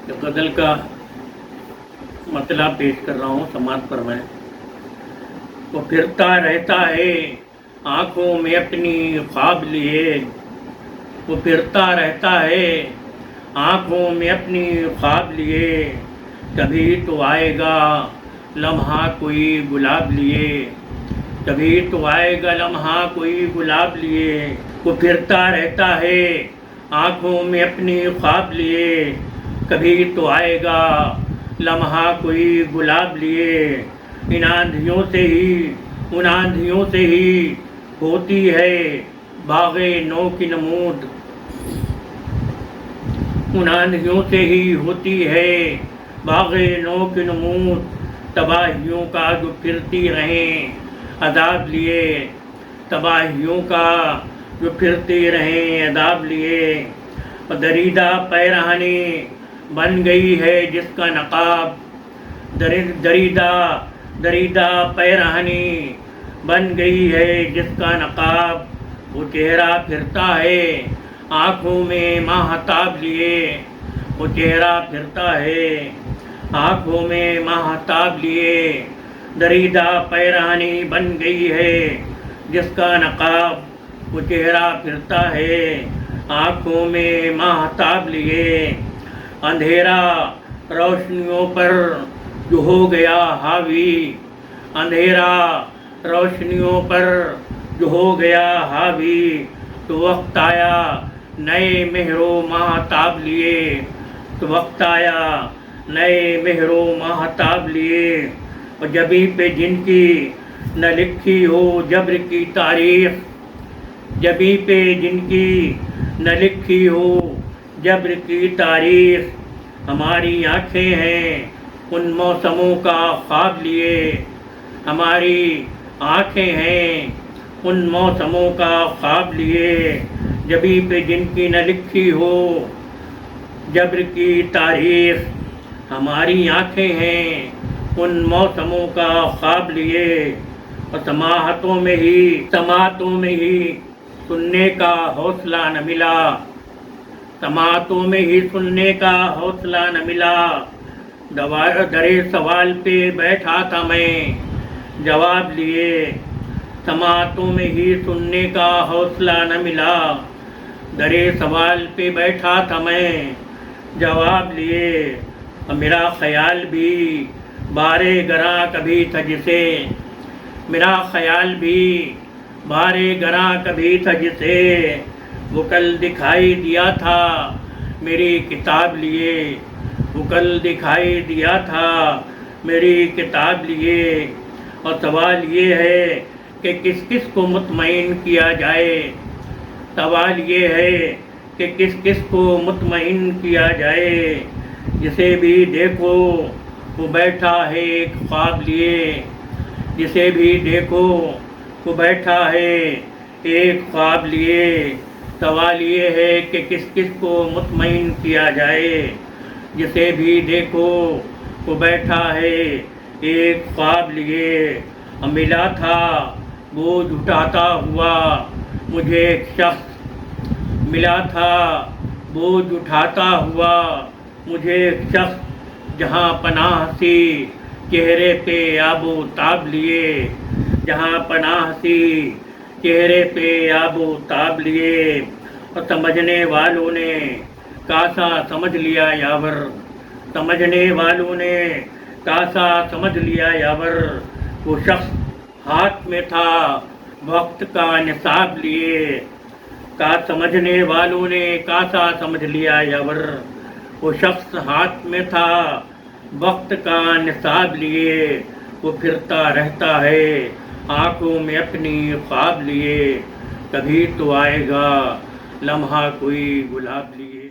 جو غزل کا مطلب پیش کر رہا ہوں، سماعت فرمائیں۔ وہ پھرتا رہتا ہے آنکھوں میں اپنی خواب لیے، وہ پھرتا رہتا ہے آنکھوں میں اپنی خواب لیے، کبھی تو آئے گا لمحہ کوئی گلاب لیے، کبھی تو آئے گا لمحہ کوئی گلاب لیے۔ وہ پھرتا رہتا ہے آنکھوں میں اپنی خواب لیے، کبھی تو آئے گا لمحہ کوئی گلاب لیے۔ ان آندھیوں سے ہی ہوتی ہے باغ نو کی نمود، ان آندھیوں سے ہی ہوتی ہے باغ نو کی نمود، تباہیوں کا جو پھرتی رہیں عذاب لیے، تباہیوں کا جو پھرتی رہیں عذاب لیے۔ دریدہ پیرہنی بن گئی ہے جس کا نقاب، دریدہ پیرہنی بن گئی ہے جس کا نقاب، وہ چہرہ پھرتا ہے آنکھوں میں ماہتاب لیے، وہ چہرہ پھرتا ہے آنکھوں میں ماہتاب لیے۔ دریدہ پیرہنی بن گئی ہے جس کا نقاب، وہ چہرہ پھرتا ہے آنکھوں میں ماہتاب لیے۔ اندھیرا روشنیوں پر جو ہو گیا حاوی، اندھیرا روشنیوں پر جو ہو گیا حاوی، تو وقت آیا نئے مہر و ماہتاب لیے، تو وقت آیا نئے مہر و ماہتاب لیے۔ اور جبیں پہ جن کی نہ لکھی ہو جبر کی تاریخ، جبیں پہ جن کی نہ لکھی ہو جبر کی تاریخ، ہماری آنکھیں ہیں ان موسموں کا خواب لیے، ہماری آنکھیں ہیں ان موسموں کا خواب لیے۔ جبیں پہ جن کی نہ لکھی ہو جبر کی تاریخ، ہماری آنکھیں ہیں ان موسموں کا خواب لیے۔ اور سماعتوں میں ہی سننے کا حوصلہ نہ ملا، سماعتوں میں ہی سننے کا حوصلہ نہ ملا۔ در سوال پہ بیٹھا تھا میں جواب لیے، سماعتوں میں ہی سننے کا حوصلہ نہ ملا۔ در سوال پہ بیٹھا تھا میں جواب لیے، اور میرا خیال بھی بارے گراں کبھی تھا جسے، میرا خیال بھی بارے گراں کبھی تھا جسے، وہ کل دکھائی دیا تھا میری کتاب لیے، وہ کل دکھائی دیا تھا میری کتاب لیے۔ اور سوال یہ ہے کہ کس کس کو مطمئن کیا جائے، سوال یہ ہے کہ کس کس کو مطمئن کیا جائے۔ جسے بھی دیکھو وہ بیٹھا ہے ایک خواب لیے، جسے بھی دیکھو وہ بیٹھا ہے ایک خواب لیے۔ سوال یہ ہے کہ کس کس کو مطمئن کیا جائے، جسے بھی دیکھو وہ بیٹھا ہے ایک خواب لیے۔ ملا تھا بوجھ اٹھاتا ہوا مجھے ایک شخص، ملا تھا بوجھ اٹھاتا ہوا مجھے ایک شخص، جہاں پناہ سی چہرے پہ آب و تاب لیے، جہاں پناہ سی چہرے پہ آب و تاب لیے۔ اور سمجھنے والوں نے کاسا سمجھ لیا یاور، سمجھنے والوں نے کاسا سمجھ لیا یاور، وہ شخص ہاتھ میں تھا وقت کا نصاب لیے، کا سمجھنے والوں نے کاسا سمجھ لیا یاور، وہ شخص ہاتھ میں تھا وقت کا نصاب لیے۔ وہ پھرتا رہتا ہے آنکھوں میں اپنی خواب لیے، کبھی تو آئے گا لمحہ کوئی گلاب لیے۔